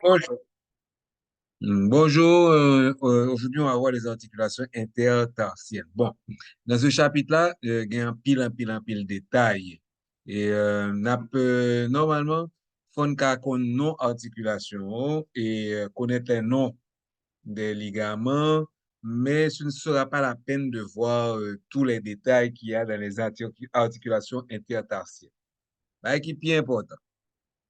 Bonjour. Bonjour, aujourd'hui on va voir les articulations intertarsiennes. Bon, dans ce chapitre-là, il y a un pile détail. Et normalement, faut qu'on non-articulation et connaître les noms des ligaments, mais ce ne sera pas la peine de voir tous les détails qu'il y a dans les articulations intertarsiennes. Là, qui est bien important.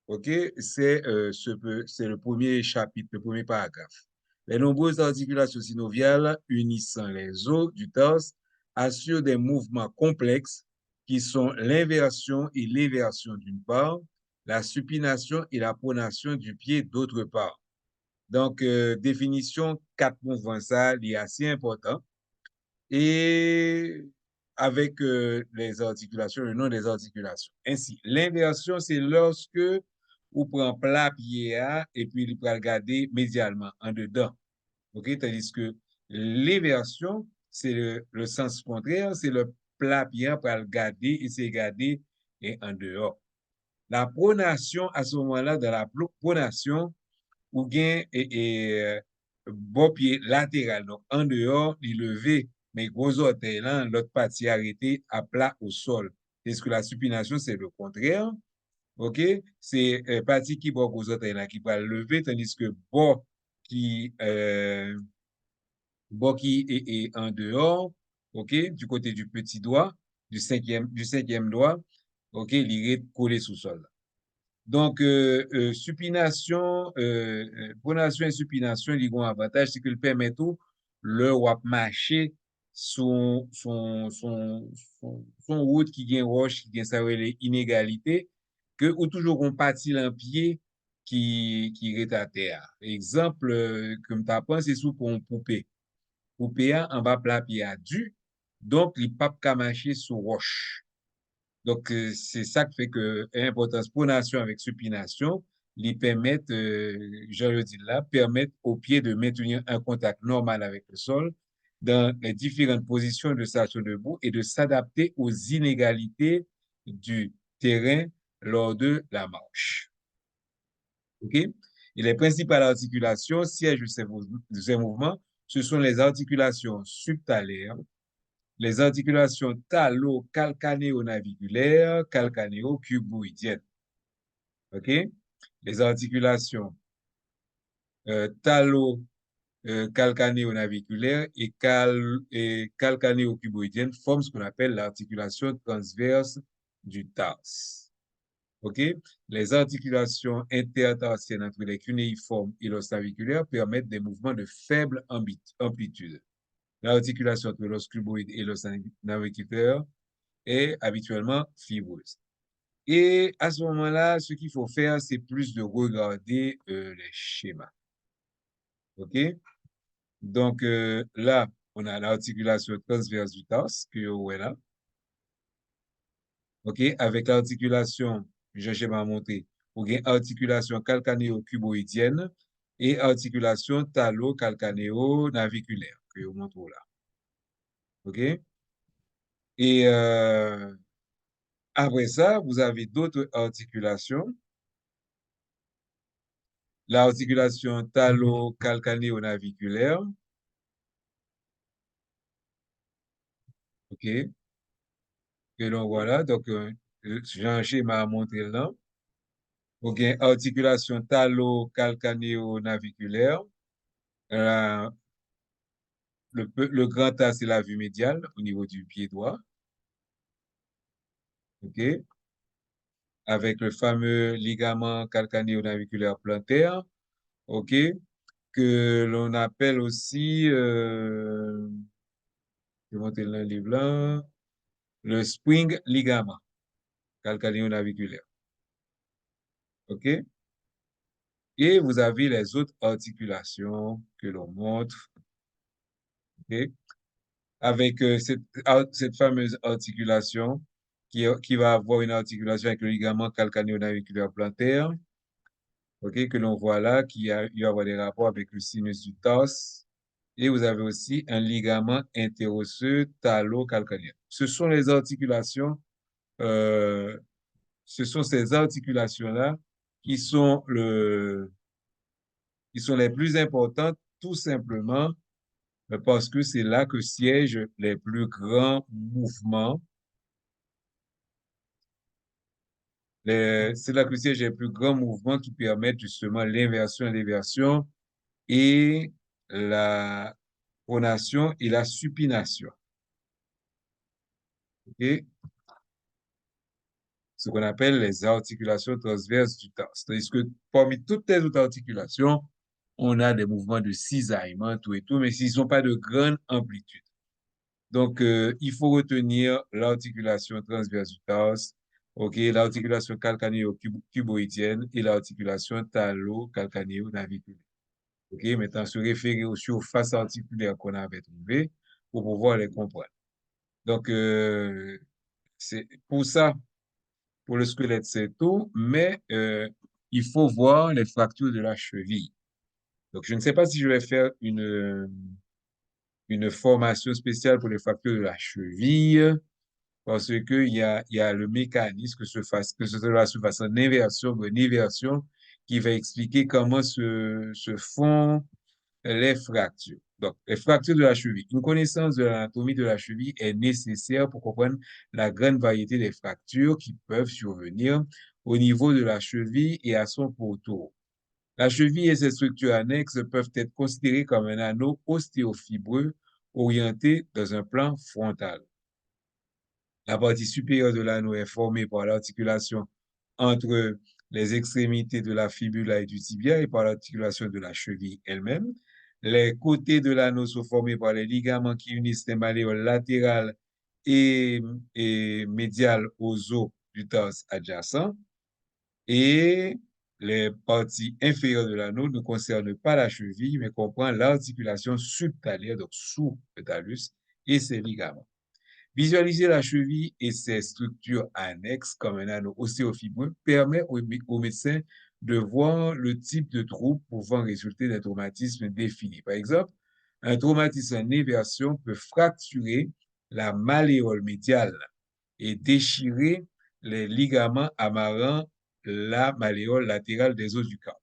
OK? C'est le premier chapitre, le premier paragraphe. Les nombreuses articulations synoviales unissant les os du torse assurent des mouvements complexes qui sont l'inversion et l'éversion d'une part, la supination et la pronation du pied d'autre part. Donc, définition, quatre mouvements, ça, il est assez important. Et avec les articulations, le nom des articulations. Ainsi, l'inversion, c'est lorsque on prend plat pied A et puis il peut regarder médialement, en dedans. OK? Tandis que l'éversion, c'est le sens contraire, c'est le plat pied A pour regarder et c'est regarder et en dehors. La pronation, à ce moment-là, dans la pronation, ou bien bon pied latéral, donc en dehors, il levé, mais gros orteil là, l'autre partie arrêtée à plat au sol. Est-ce que la supination, c'est le contraire? OK? C'est partie qui bon gros orteil là qui va lever, tandis que bon qui est en dehors, OK? Du côté du petit doigt, du cinquième doigt, OK? Il est collé sous sol. Donc, supination, pronation et supination, ils ont un avantage, c'est qu'ils permettent le wap marcher son route qui gagne roche, qui gagne ça, les inégalités, que ou toujours on partit un pied qui est à terre. Exemple, comme tu apprends, c'est sous pour un poupée. Poupée en bas plat pied à du, donc il pape qu'à marcher sur roche. Donc, c'est ça qui fait que l'importance pronation avec supination, les permettent, je le dis là, permettent au pied de maintenir un contact normal avec le sol dans les différentes positions de station debout et de s'adapter aux inégalités du terrain lors de la marche. OK? Et les principales articulations siègent de ces mouvements, ce sont les articulations subtalaires, les articulations talo-calcanéo-naviculaires, calcanéo-cuboïdiennes. OK? Les articulations talo-calcanéo-naviculaires et calcanéo-cuboïdiennes forment ce qu'on appelle l'articulation transverse du tarse. OK? Les articulations intertarsiennes entre les cunéiformes et l'os naviculaire permettent des mouvements de faible amplitude. L'articulation entre l'os cuboïde et l'os naviculaire est habituellement fibreuse. Et à ce moment-là, ce qu'il faut faire, c'est plus de regarder les schémas. OK? Donc, là, on a l'articulation transverse du tarse, que vous voyez là. OK? Avec l'articulation, je schéma monté, ou bien articulation calcanéo-cuboïdienne et articulation talo-calcanéo-naviculaire, que je vous montre là. OK? Et après ça, vous avez d'autres articulations. L'articulation talo-calcanéo-naviculaire. OK? Et donc voilà, donc j'ai un schéma à montrer là. OK, articulation talo-calcanéo-naviculaire. Euh, le grand A, c'est la vue médiale au niveau du pied droit. OK? Avec le fameux ligament calcanéo-naviculaire plantaire. OK? Que l'on appelle aussi, je vais montrer dans le livre là, le spring ligament calcanéo-naviculaire. OK? Et vous avez les autres articulations que l'on montre, OK? Avec cette fameuse articulation qui va avoir une articulation avec le ligament calcanéo-naviculaire plantaire, OK, que l'on voit là, il va avoir des rapports avec le sinus du tarse. Et vous avez aussi un ligament interosseux talo-calcanéen. Euh, ce sont ces articulations-là qui sont qui sont les plus importantes tout simplement parce que c'est là que siègent les plus grands mouvements. C'est là que siègent les plus grands mouvements qui permettent justement l'inversion et l'éversion et la pronation et la supination. OK? Ce qu'on appelle les articulations transverses du temps. C'est-à-dire que parmi toutes les autres articulations, on a des mouvements de cisaillement, tout et tout, mais s'ils ne sont pas de grande amplitude. Donc, il faut retenir l'articulation transverse du tarse, ok, l'articulation calcanéo-cuboïdienne et l'articulation talo-calcanéo-naviculaire. Ok, maintenant, se référer aux surfaces articulaires qu'on avait trouvées pour pouvoir les comprendre. Donc, c'est pour ça, pour le squelette, c'est tout, mais il faut voir les fractures de la cheville. Donc, je ne sais pas si je vais faire une formation spéciale pour les fractures de la cheville, parce que il y a le mécanisme que cela se fasse en inversion ou en éversion qui va expliquer comment se font les fractures. Donc, les fractures de la cheville. Une connaissance de l'anatomie de la cheville est nécessaire pour comprendre la grande variété des fractures qui peuvent survenir au niveau de la cheville et à son pourtour. La cheville et ses structures annexes peuvent être considérées comme un anneau ostéofibreux orienté dans un plan frontal. La partie supérieure de l'anneau est formée par l'articulation entre les extrémités de la fibula et du tibia et par l'articulation de la cheville elle-même. Les côtés de l'anneau sont formés par les ligaments qui unissent les malléoles latérales et, médiales aux os du tarse adjacent. Et les parties inférieures de l'anneau ne concernent pas la cheville, mais comprennent l'articulation subtalaire, donc sous le talus, et ses ligaments. Visualiser la cheville et ses structures annexes comme un anneau ostéofibreux permet au médecin de voir le type de trouble pouvant résulter d'un traumatisme défini. Par exemple, un traumatisme en éversion peut fracturer la malléole médiale et déchirer les ligaments amarrant la malléole latérale des os du corps.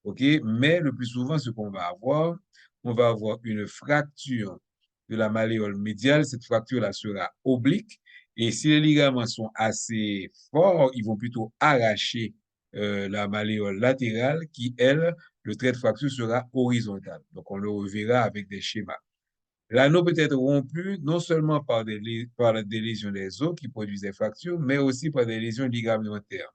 OK? Mais le plus souvent, ce qu'on va avoir, on va avoir une fracture de la malléole médiale. Cette fracture-là sera oblique. Et si les ligaments sont assez forts, ils vont plutôt arracher la malléole latérale qui, elle, le trait de fracture sera horizontal. Donc, on le reverra avec des schémas. L'anneau peut être rompu non seulement par des lésions des os qui produisent des fractures, mais aussi par des lésions ligamentaires.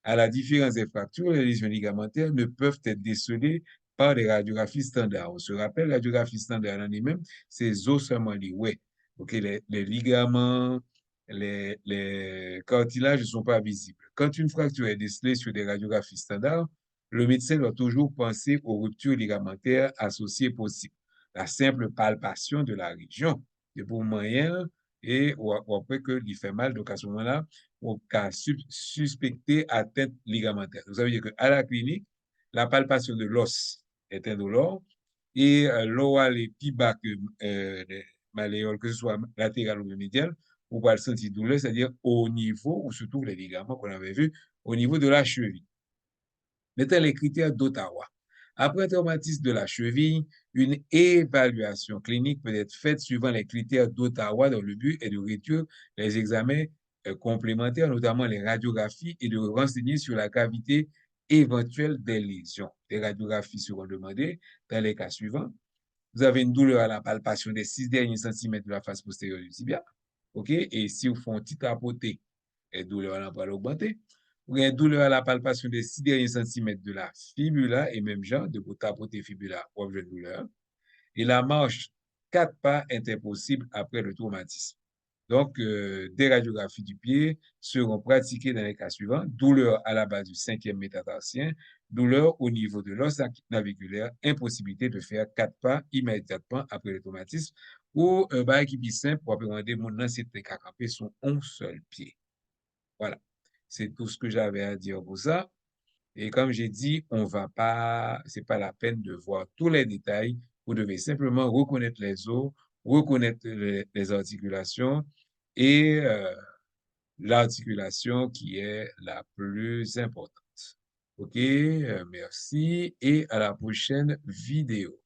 À la différence des fractures, les lésions ligamentaires ne peuvent être décelées par des radiographies standards. On se rappelle, la radiographie standard en elle-même, c'est ossements liés. Ouais. OK, les ligaments, les cartilages ne sont pas visibles. Quand une fracture est décelée sur des radiographies standards, le médecin doit toujours penser aux ruptures ligamentaires associées possibles. La simple palpation de la région est pour moyen et ou après que il fait mal. Donc à ce moment-là, on peut suspecter atteinte ligamentaire. Donc, ça veut dire qu'à la clinique, la palpation de l'os est indolore et l'oral est plus bas que les malléoles, que ce soit latéral ou médial, on va le sentir douleur, c'est-à-dire au niveau, ou surtout les ligaments qu'on avait vus, au niveau de la cheville. Maintenant, les critères d'Ottawa. Après traumatisme de la cheville, une évaluation clinique peut être faite suivant les critères d'Ottawa dont le but est de réduire les examens complémentaires, notamment les radiographies, et de renseigner sur la gravité éventuelle des lésions. Les radiographies seront demandées dans les cas suivants. Vous avez une douleur à la palpation des 6 derniers centimètres de la face postérieure du tibia. OK? Et si vous faites un petit tapoté, la douleur va augmenter. Vous avez une douleur à la palpation des 6 derniers centimètres de la fibula et même genre de votre tapoter fibula ou objet de douleur. Et la marche 4 pas est impossible après le traumatisme. Donc, des radiographies du pied seront pratiquées dans les cas suivants. Douleur à la base du 5e métatarsien, douleur au niveau de l'os naviculaire, impossibilité de faire 4 pas immédiatement après le traumatisme, ou un bail qui est simple pour appréhender mon ancêtre qu'à camper son un seul pied. Voilà. C'est tout ce que j'avais à dire pour ça. Et comme j'ai dit, on va pas, c'est pas la peine de voir tous les détails. Vous devez simplement reconnaître les os, reconnaître les articulations et l'articulation qui est la plus importante. Ok, merci et à la prochaine vidéo.